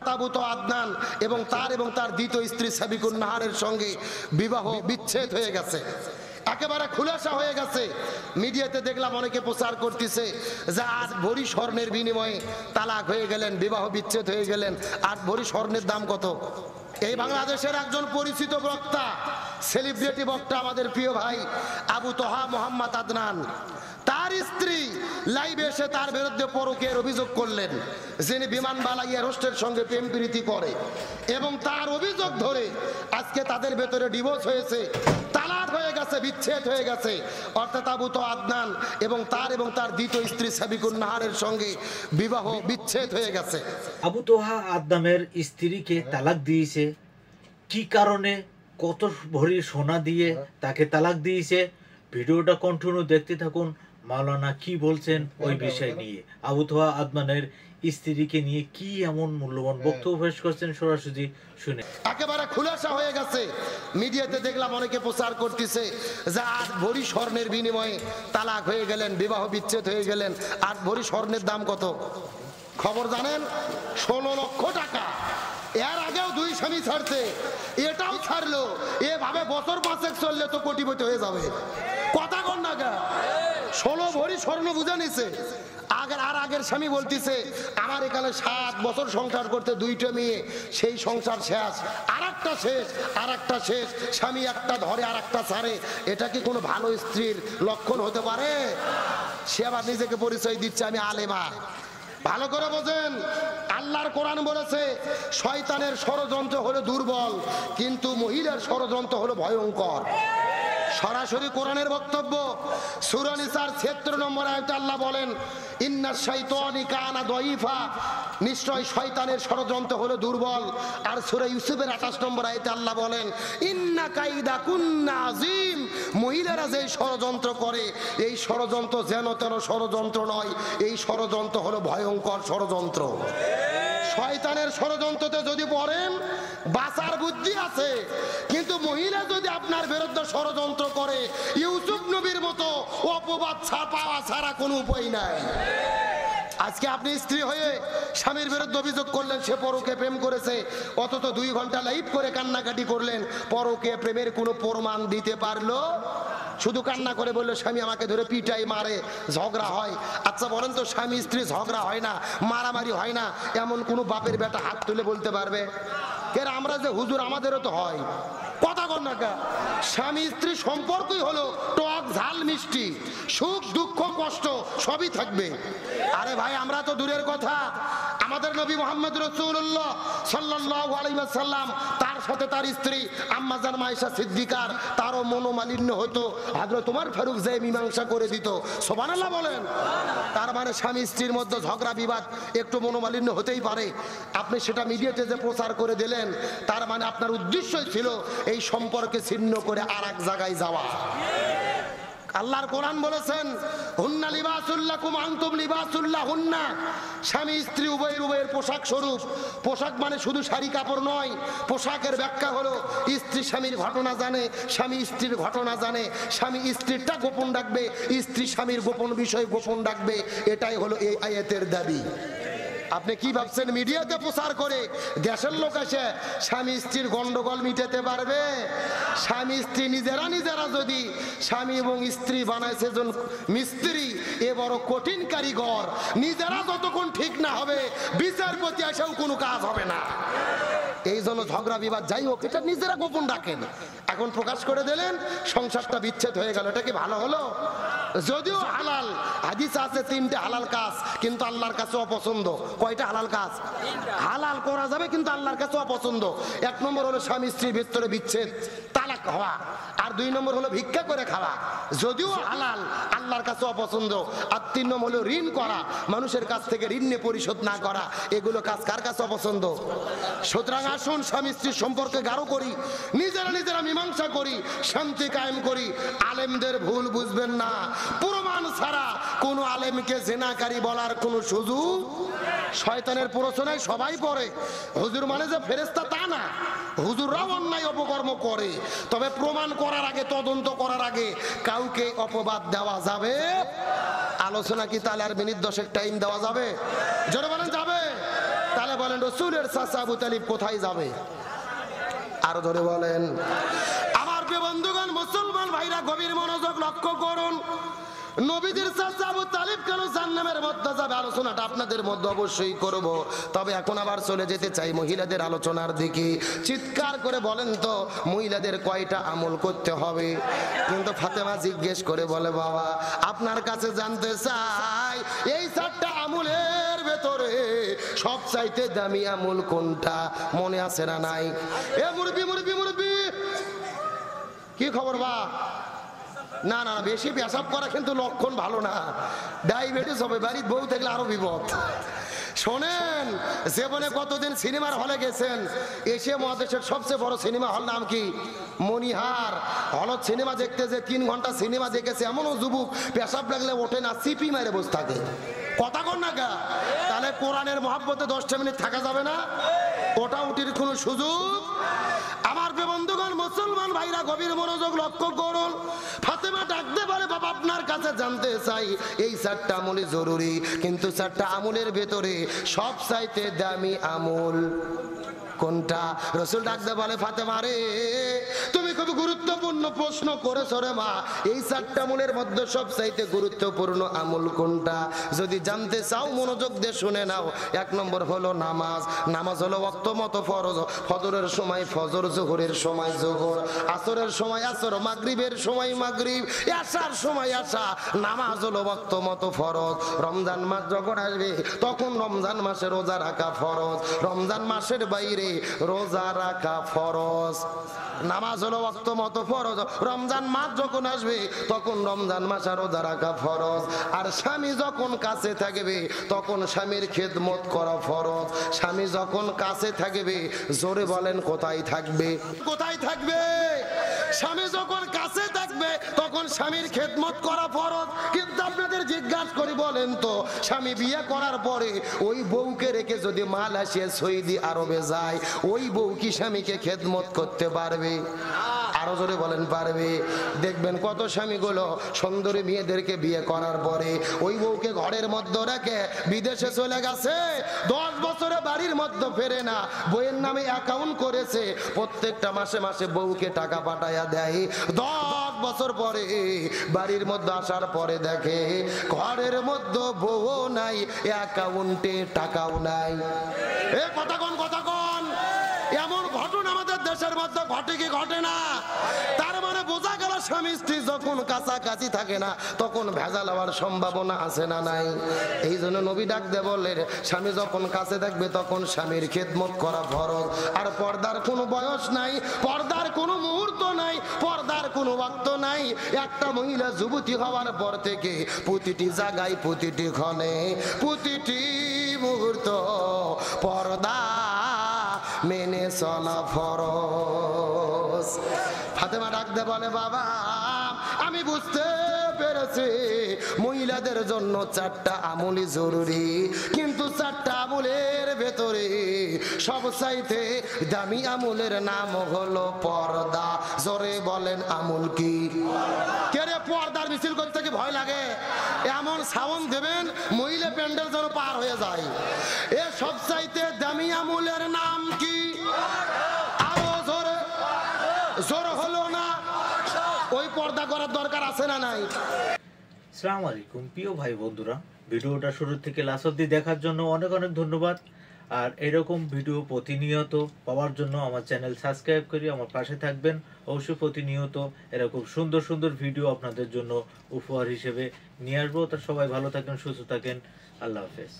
তাবুত আদনান এবং তার দ্বিতীয় স্ত্রী সাবিকুন নাহারের সঙ্গে বিবাহ বিচ্ছেদ হয়ে গেছে, একেবারে খুলাসা হয়ে গেছে। মিডিয়াতে দেখলাম অনেকে প্রচার করতেছে যে 8 ভরি স্বর্ণের বিনিময়ে তালাক হয়ে গেলেন, বিবাহ বিচ্ছেদ হয়ে গেলেন। 8 ভরি স্বর্ণের দাম কত? এই বাংলাদেশের একজন পরিচিত বক্তা, সেলিব্রিটি বক্তা, আমাদের প্রিয় ভাই আবু তোহা মোহাম্মদ আদনান, তার স্ত্রী লাইভে এসে তার বিরুদ্ধে পরকীয়ার অভিযোগ করলেন, যিনি বিমানবালা এয়ারহোস্টের সঙ্গে প্রেম প্রীতি করে, এবং তার অভিযোগ ধরে আজকে তাদের ভেতরে ডিভোর্স হয়েছে, তালাক হয়ে গেছে, বিচ্ছেদ হয়ে গেছে। অর্থাৎ আবু তো আদনান এবং তার দ্বিতীয় স্ত্রী সাবিকুন নাহারের সঙ্গে বিবাহ বিচ্ছেদ হয়ে গেছে। আবু তোহা আদনামের স্ত্রীকে তালাক দিয়েছে কি কারণে, কত ভরি সোনা দিয়ে তাকে তালাক দিয়েছে, ভিডিওটা কন্টিনিউ দেখতে থাকুন। মাওলানা কি বলছেন ওই বিষয় নিয়ে, আবু তোহা আদনানের স্ত্রীকে নিয়ে কি এমন মূল্যবান বক্তব্য পেশ করছেন, সরাসরি শুনে। একেবারে খুলাসা হয়ে গেছে। মিডিয়াতে দেখলাম অনেকে প্রচার করতেছে যে 8 ভরি স্বর্ণের বিনিময়ে তালাক হয়ে গেলেন, বিবাহ বিচ্ছেদ হয়ে গেলেন। 8 ভরি স্বর্ণের দাম কত খবর জানেন? 16 লক্ষ টাকা। এর আগেও 2 স্বামী ছাড়ছে, এটাও ছাড়লো। এভাবে বছর 5 চললে তো কোটিপতি হয়ে যাবে। কথা কন না গা, 16 ভরি স্বর্ণ বুঝে নিছে। আগের স্বামী বলতেছে আমার এখানে 7 বছর সংসার করতে 2টা মেয়ে, সেই সংসার শেষ, আরেকটা শেষ, আরেকটা শেষ। স্বামী একটা ধরে আরেকটা ছাড়ে, এটা কি কোনো ভালো স্ত্রীর লক্ষণ হতে পারে? সে আবার নিজেকে পরিচয় দিচ্ছে আমি আলেমা। ভালো করে বোঝেন, আল্লাহর কোরআন বলেছে শয়তানের ষড়যন্ত্র হলো দুর্বল, কিন্তু মহিলার ষড়যন্ত্র হলো ভয়ঙ্কর। সরাসরি কোরআনের বক্তব্য, সূরা নিসার 76 নম্বর আয়াতে আল্লাহ বলেন ইন্নাশ শাইতানি কানা দাঈফা, নিশ্চয় শয়তানের ষড়যন্ত্র হলো দুর্বল। আর সূরা ইউসুফের 28 নম্বর আয়াতে আল্লাহ বলেন ইন্না কাইদা কুন্না আযীম, মহিলারা যে ষড়যন্ত্র করে এই ষড়যন্ত্র যেন তেন ষড়যন্ত্র নয়, এই ষড়যন্ত্র হলো ভয়ঙ্কর ষড়যন্ত্র। শয়তানের ষড়যন্ত্রতে যদি পড়েন বাঁচার বুদ্ধি আছে, কিন্তু মহিলা যদি আপনার বিরুদ্ধে ষড়যন্ত্র করে ইউসুফ নবীর মতো অপবাদ ছাপাওয়া ছাড়া কোনো উপায় নাই। আজকে আপনি স্ত্রী হয়ে স্বামীর বিরুদ্ধে অভিযোগ করলেন সে পরকে প্রেম করেছে, অথচ 2 ঘন্টা লাইভ করে কান্নাকাটি করলেন, পরকে প্রেমের কোনো প্রমাণ দিতে পারলো? শুধু কান্না করে বললো স্বামী আমাকে ধরে পিটাই মারে, ঝগড়া হয়। আচ্ছা বলেন তো, স্বামী স্ত্রী ঝগড়া হয় না, মারামারি হয় না, এমন কোনো বাপের বেটা হাত তুলে বলতে পারবে? এর আমরা যে হুজুর আমাদেরও তো হয়। কথা কন না কা, স্বামী স্ত্রী সম্পর্কই হলো টক ঝাল মিষ্টি, সুখ দুঃখ কষ্ট সবই থাকবে। আরে ভাই আমরা তো দূরের কথা, আমাদের নবী মুহাম্মদ রাসূলুল্লাহ সাল্লাল্লাহু আলাইহি ওয়াসাল্লাম তার সাথে তার স্ত্রী আম্মা জান মায়েশা সিদ্দিকার তারও মনোমালিন্য হতো, হযরত ওমর ফারুক যে মীমাংসা করে দিত। সুবহানাল্লাহ বলেন। তার মানে স্বামী স্ত্রীর মধ্যে ঝগড়া বিবাদ একটু মনোমালিন্য হতেই পারে। আপনি সেটা মিডিয়াতে যে প্রচার করে দিলেন, তার মানে আপনার উদ্দেশ্যই ছিল এই সম্পর্কে ছিন্ন করে আরেক জায়গায় যাওয়া। আল্লাহর কোরআন বলেছেন হুন্না লিবাসুল লাকুম আনতুম লিবাসুল লাহুন্না, স্বামী স্ত্রী উভয়ের পোশাক স্বরূপ। পোশাক মানে শুধু শাড়ি কাপড় নয়, পোশাকের ব্যাখ্যা হলো স্ত্রী স্বামীর ঘটনা জানে, স্বামী স্ত্রীর ঘটনা জানে, স্বামী স্ত্রীরটা গোপন রাখবে, স্ত্রী স্বামীর গোপন বিষয় গোপন রাখবে। এটাই হলো এই আয়াতের দাবি। আপনি কি ভাবছেন মিডিয়াতে প্রচার করে দেশের লোক এসে স্বামী স্ত্রীর গন্ডগোল মিটাতে পারবে? স্বামী স্ত্রী নিজেরা যদি স্বামী এবং স্ত্রী বানাইছে জন মিস্ত্রি, এ বড় কঠিন কারিগর, নিজেরা যতক্ষণ ঠিক না হবে বিচারপতি এসেও কোনো কাজ হবে না। এই জন্য ঝগড়া বিবাদ যাই হোক এটা নিজেরা গোপন রাখেন। এখন প্রকাশ করে দিলেন, সংসারটা বিচ্ছেদ হয়ে গেল, এটা কি ভালো হলো? যদিও হালাল, হাদিস আছে 3টে হালাল কাজ, কিন্তু আল্লাহর কাছে অপছন্দ। কয়টা হালাল কাজ? হালাল করা যাবে কিন্তু আল্লাহর কাছে অপছন্দ। 1 নম্বর হলো স্বামী স্ত্রীর ভিতরে বিচ্ছেদ, তালাক হওয়া। আর 2 নম্বর হলো ভিক্ষা করে খাওয়া, যদিও হালাল আল্লাহর কাছে অপছন্দ। আর 3 নম্বর হলো ঋণ করা, মানুষের কাছ থেকে ঋণ নিয়ে পরিশোধ না করা। এগুলো কাজ কার কাছে অপছন্দ? সুতরাং আসুন স্বামী স্ত্রীর সম্পর্কে গাঢ় করি, নিজেরা মীমাংসা করি, শান্তি কায়েম করি। আলেমদের ভুল বুঝবেন না, প্রমাণ ছাড়া কোন আলেমকে জিনাকারী বলার কোন সুযোগ। শয়তানের প্ররোচনায় সবাই পড়ে, হুজুর মানে যে ফেরেশতা তা না, হুজুররাও অন্যায় অপকর্ম করে। তবে প্রমাণ করার আগে, তদন্ত করার আগে কাউকে অপবাদ দেওয়া যাবে? আলোচনা কি তাহলে আর মিনিট 10 টাইম দেওয়া যাবে? জোরে বলেন যাবে? তাহলে তাহলে বলেন রসুলের চাচা আবু তালিব কোথায় যাবে? আরো ধরে বলেন। আমার প্রিয় বন্ধুগণ, মুসলমান ভাইরা গভীর মনোযোগ লক্ষ্য করুন। নবীদের চাচা আবু তালিব কেন জাহান্নামের মধ্যে যাবে, আলোচনাটা আপনাদের মধ্যে অবশ্যই করব। তবে এখন আবার চলে যেতে চাই মহিলাদের আলোচনার দিকে। চিৎকার করে বলেন তো, মহিলাদের কয়টা আমল করতে হবে? কিন্তু ফাতেমা জিজ্ঞেস করে বলে, বাবা আপনার কাছে জানতে চাই এই 4টা আমলের ভেতরে সবচাইতে দামি আমল কোনটা? মনে আছে না নাই? এ মুরব্বি মুরব্বি মুরব্বি, কি খবর বা? না না, বেশি পেশাব করা কিন্তু লক্ষণ ভালো না, ডায়াবেটিস হবে। বাড়ির বউ থাকলে আরো বিপদ। শোনেন, জীবনে কতদিন সিনেমার হলে গেছেন? এশিয়া মহাদেশের সবচেয়ে বড় সিনেমা হল নাম কি? মনিহার। হলত সিনেমা দেখতে যে 3 ঘন্টা সিনেমা দেখেছে এমনও যুবক পেশাব লাগলে ওঠে না, সিপি মেরে বসে থাকে। কথা কর না গা? তাহলে কোরআনের মহব্বতে 10টা মিনিট থাকা যাবে না? ওটা উঠির কোনো সুযোগ? আমার বন্ধুগণ, মুসলমান ভাইরা গভীর মনোযোগ লক্ষ্য করুন। ফাতেমা ডাকতে পারে, বাবা আপনার কাছে জানতে চাই এই 4টা আমলই জরুরি, কিন্তু 4টা আমলের ভেতরে সবচাইতে দামি আমল কোনটা? রসুল ডাকতে বলে, ফাতেমা রে তুমি খুব গুরুত্বপূর্ণ প্রশ্ন করেছো রে মা। এই 4টা আমলের মধ্যে সবচাইতে গুরুত্বপূর্ণ আমল কোনটা? যদি জানতে চাও মনোযোগ দিয়ে শুনে নাও। 1 নম্বর হলো নামাজ। নামাজ হলো ওয়াক্ত মতো ফরজ। ফজরের সময় ফজর, যোহরের সময় যোহর, আসরের সময় আসর, মাগরিবের সময় মাগরিব, এশার সময় এশা। নামাজ হলো ওয়াক্ত মতো ফরজ। রমজান মাস যখন আসবে তখন রমজান মাসে রোজা রাখা ফরজ। রমজান মাসের বাইরে রোজা রাখা ফরজ। নামাজ হলো ওয়াক্ত মতো ফরজ। রমজান মাস যখন আসবে তখন রমজান মাসে রোজা রাখা ফরজ। আর স্বামী যখন কাছে থাকবে তখন স্বামীর খেদমত করা ফরজ। স্বামী যখন কাছে থাকবে, জোরে বলেন কোথায় থাকবে? কোথায় থাকবে? স্বামী যখন কাছে থাকবে তখন স্বামীর খেদমত করা ফরজ। কিন্তু আপনাদের জিজ্ঞাসা করি, বলেন তো, স্বামী বিয়ে করার পরে ওই বউকে রেখে যদি মালয়েশিয়া সৌদি আরবে যায়, ওই বউ কি স্বামীকে খেদমত করতে পারবে? আরো জোরে বলেন পারবে? দেখবেন কত স্বামীগুলো সুন্দরী মেয়েদেরকে বিয়ে করার পরে ওই বউকে ঘরের মধ্যে রেখে বিদেশে চলে গেছে, 10 বছরে বাড়ির মধ্যে ফেরে না। বইয়ের নামে অ্যাকাউন্ট করেছে, প্রত্যেকটা মাসে মাসে বউকে টাকা পাঠায়া দেয়। 10 বছর পরে বাড়ির মধ্যে আসার পরে দেখে ঘরের মধ্যে বউ নাই, অ্যাকাউন্টে টাকাও নাই। এ কথা কোন কথা কোন? এমন ঘটনা আমাদের দেশের মধ্যে ঘটে কি ঘটে না? তার মানে বোঝা গেল স্বামী স্ত্রী যখন কাছাকাছি থাকে না তখন ভেজাল হওয়ার সম্ভাবনা আছে না নাই? এই জন্য নবী ডাক দিয়ে বললেন, স্বামী যখন কাছে থাকবে তখন স্বামীর খেদমত করা ফরজ। আর পর্দার কোনো বয়স নাই, পর্দার কোনো মুহূর্ত নাই, পর্দার কোনো ওয়াক্ত নাই। একটা মহিলা যুবতী হওয়ার পর থেকে প্রতিটি জায়গায়, প্রতিটি ক্ষণে, প্রতিটি মুহূর্ত পর্দা মেনে চলা ফরজ। ফাতেমা ডাকতে বলে, বাবা আমি বুঝতে পেরেছি মহিলাদের জন্য 4টা আমলই জরুরি, কিন্তু 4টা আমলের ভেতরে সবচাইতে দামি আমলের নাম হলো পর্দা। জোরে বলেন আমল কি? কে রে পর্দার মিছিল করতে কি ভয় লাগে? এমন সাউন্ড দেবেন মহিলা প্যান্ডেল যেন পার হয়ে যায়। এ সবচাইতে দামি আমলের নাম কি? আরো জোরে, জোর হলো না? ওই পর্দা করার দরকার আছে না নাই? আসসালামু আলাইকুম প্রিয় ভাই বন্ধুরা, ভিডিওটা শুরু থেকে লাস্ট অবধি দেখার জন্য অনেক অনেক ধন্যবাদ। আর এরকম ভিডিও প্রতিনিয়ত পাওয়ার জন্য আমার চ্যানেল সাবস্ক্রাইব করে আমার পাশে থাকবেন। অবশ্যই প্রতিনিয়ত এরকম সুন্দর সুন্দর ভিডিও আপনাদের জন্য উপহার হিসেবে নিয়ে আসবো। তা সবাই ভালো থাকেন, সুস্থ থাকেন। আল্লাহ হাফেজ।